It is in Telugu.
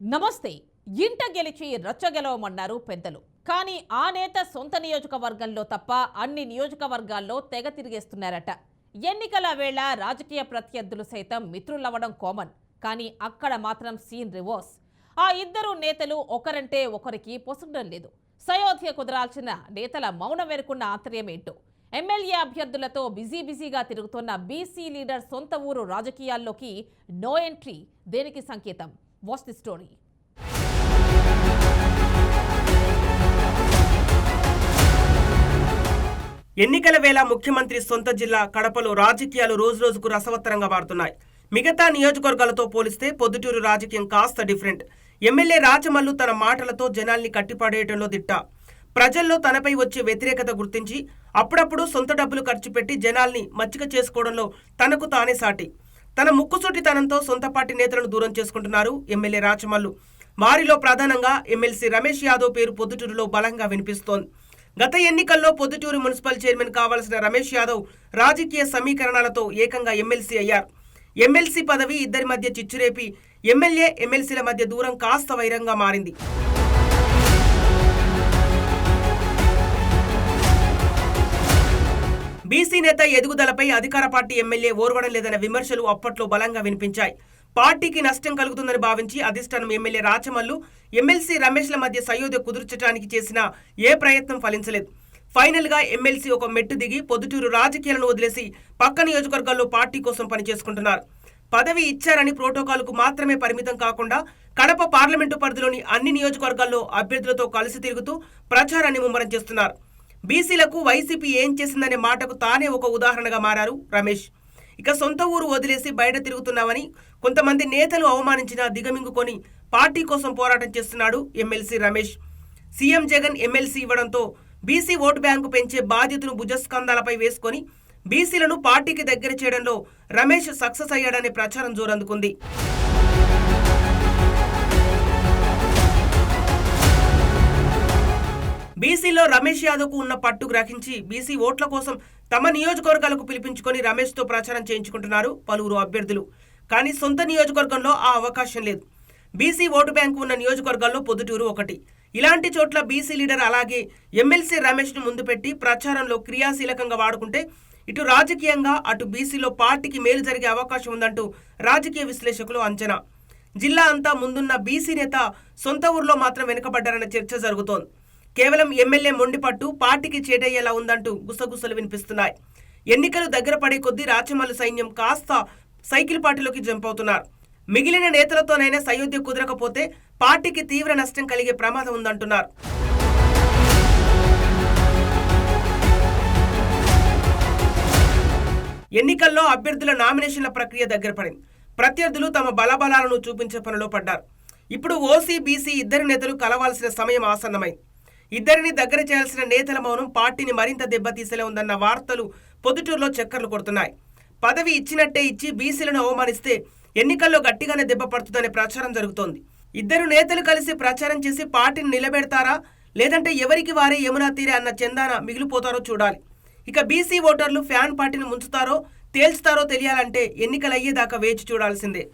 నమస్తే. ఇంట గెలిచి రచ్చగెలవమన్నారు పెద్దలు. కానీ ఆ నేత సొంత నియోజకవర్గంలో తప్ప అన్ని నియోజకవర్గాల్లో తెగ తిరిగేస్తున్నారట. ఎన్నికల వేళ రాజకీయ ప్రత్యర్థులు సైతం మిత్రులవ్వడం కామన్. కానీ అక్కడ మాత్రం సీన్ రివర్స్. ఆ ఇద్దరు నేతలు ఒకరంటే ఒకరికి పొసగడం లేదు. సయోధ్య కుదరాల్సిన నేతల మౌనం వెనుకున్న ఆంతర్యమేంటో. ఎమ్మెల్యే అభ్యర్థులతో బిజీగా తిరుగుతున్న బీసీ లీడర్ సొంత ఊరు రాజకీయాల్లోకి నో ఎంట్రీ దేనికి సంకేతం? Watch the story. ఎన్నికల వేళ ముఖ్యమంత్రి సొంత జిల్లా కడపలో రాజకీయాలు రోజురోజుకు రసవత్తరంగా మారుతున్నాయి. మిగతా నియోజకవర్గాలతో పోలిస్తే పొద్దుటూరు రాజకీయం కాస్త డిఫరెంట్. ఎమ్మెల్యే రాచమల్లు తన మాటలతో జనాల్ని కట్టిపడేయటంలో దిట్ట. ప్రజల్లో తనపై వచ్చే వ్యతిరేకత గుర్తించి అప్పుడప్పుడు సొంత డబ్బులు ఖర్చు పెట్టి జనాల్ని మచ్చిక చేసుకోవడంలో తనకు తానే సాటి. తన ముక్కుసూటితనంతో సొంత పార్టీ నేతలను దూరం చేసుకుంటున్నారు ఎమ్మెల్యే రాచమల్లు. వారిలో ప్రధానంగా ఎమ్మెల్సీ రమేష్ యాదవ్ పేరు పొద్దుటూరులో బలంగా వినిపిస్తోంది. గత ఎన్నికల్లో పొద్దుటూరు మున్సిపల్ చైర్మన్ కావాల్సిన రమేష్ యాదవ్ రాజకీయ సమీకరణాలతో ఏకంగా ఎమ్మెల్సీ అయ్యారు. ఎమ్మెల్సీ పదవి ఇద్దరి మధ్య చిచ్చురేపి ఎమ్మెల్యే ఎమ్మెల్సీల మధ్య దూరం కాస్త వైరంగా మారింది. బీసీ నేత ఎదుగుదలపై అధికార పార్టీ ఎమ్మెల్యే ఓర్వడం లేదన్న విమర్శలు అప్పట్లో బలంగా వినిపించాయి. పార్టీకి నష్టం కలుగుతుందని భావించి అధిష్టానం ఎమ్మెల్యే రాచమల్లు ఎమ్మెల్సీ రమేష్ల మధ్య సయోధ్య కుదుర్చడానికి చేసిన ఏ ప్రయత్నం ఫలించలేదు. ఫైనల్ గా ఎమ్మెల్సీ ఒక మెట్టు దిగి పొద్దుటూరు రాజకీయాలను వదిలేసి పక్క నియోజకవర్గాల్లో పార్టీ కోసం పనిచేసుకుంటున్నారు. పదవి ఇచ్చారని ప్రోటోకాల్కు మాత్రమే పరిమితం కాకుండా కడప పార్లమెంటు పరిధిలోని అన్ని నియోజకవర్గాల్లో అభ్యర్థులతో కలిసి తిరుగుతూ ప్రచారాన్ని ముమ్మరం చేస్తున్నారు. బీసీలకు వైసీపీ ఏం చేసిందనే మాటకు తానే ఒక ఉదాహరణగా మారారు రమేష్. ఇక సొంత ఊరు వదిలేసి బయట తిరుగుతున్నామని కొంతమంది నేతలు అవమానించినా దిగమింగుకొని పార్టీ కోసం పోరాటం చేస్తున్నాడు MLC Ramesh. CM Jagan MLC ఇవ్వడంతో బీసీ ఓటు బ్యాంకు పెంచే బాధ్యతను భుజస్కంధాలపై వేసుకొని బీసీలను పార్టీకి దగ్గర చేయడంలో రమేష్ సక్సెస్ అయ్యాడనే ప్రచారం జోరందుకుంది. బీసీలో రమేష్ యాదవ్కు ఉన్న పట్టు గ్రహించి బీసీ ఓట్ల కోసం తమ నియోజకవర్గాలకు పిలిపించుకొని రమేష్తో ప్రచారం చేయించుకుంటున్నారు పలువురు అభ్యర్థులు. కానీ సొంత నియోజకవర్గంలో ఆ అవకాశం లేదు. బీసీ ఓటు బ్యాంకు ఉన్న నియోజకవర్గాల్లో పొద్దుటూరు ఒకటి. ఇలాంటి చోట్ల బీసీ లీడర్ అలాగే ఎమ్మెల్సీ రమేష్ను ముందు పెట్టి ప్రచారంలో క్రియాశీలకంగా వాడుకుంటే ఇటు రాజకీయంగా అటు బీసీలో పార్టీకి మేలు జరిగే అవకాశం ఉందంటూ రాజకీయ విశ్లేషకులు అంచనా. జిల్లా అంతా ముందున్న బీసీ నేత సొంత ఊర్లో మాత్రం వెనుకబడ్డారన్న చర్చ జరుగుతోంది. కేవలం ఎమ్మెల్యే మొండిపట్టు పార్టీకి చేటయ్యేలా ఉందంటూ గుసగుసలు వినిపిస్తున్నాయి. ఎన్నికలు దగ్గర పడే కొద్దీ రాచమల్లు సైన్యం కాస్త సైకిల్ పార్టీలోకి జంప్ అవుతున్నారు. మిగిలిన నేతలతోనైనా సయోధ్య కుదరకపోతే పార్టీకి తీవ్ర నష్టం కలిగే ప్రమాదం ఉందంటున్నారు. ఎన్నికల్లో అభ్యర్థుల నామినేషన్ల ప్రక్రియ దగ్గర పడింది. ప్రత్యర్థులు తమ బలబలాలను చూపించే పనిలో పడ్డారు. ఇప్పుడు ఓసీ బీసీ ఇద్దరు నేతలు కలవాల్సిన సమయం ఆసన్నమైంది. ఇద్దరిని దగ్గర చేయాల్సిన నేతల మౌనం పార్టీని మరింత దెబ్బతీసేలా ఉందన్న వార్తలు పొద్దుటూరులో చక్కర్లు కొడుతున్నాయి. పదవి ఇచ్చినట్టే ఇచ్చి బీసీలను అవమానిస్తే ఎన్నికల్లో గట్టిగానే దెబ్బ పడుతుందనే ప్రచారం జరుగుతోంది. ఇద్దరు నేతలు కలిసి ప్రచారం చేసి పార్టీని నిలబెడతారా లేదంటే ఎవరికి వారే యమునా తీరే అన్న చందాన మిగిలిపోతారో చూడాలి. ఇక బీసీ ఓటర్లు ఫ్యాన్ పార్టీని ముంచుతారో తేల్చుతారో తెలియాలంటే ఎన్నికలయ్యేదాకా వేచి చూడాల్సిందే.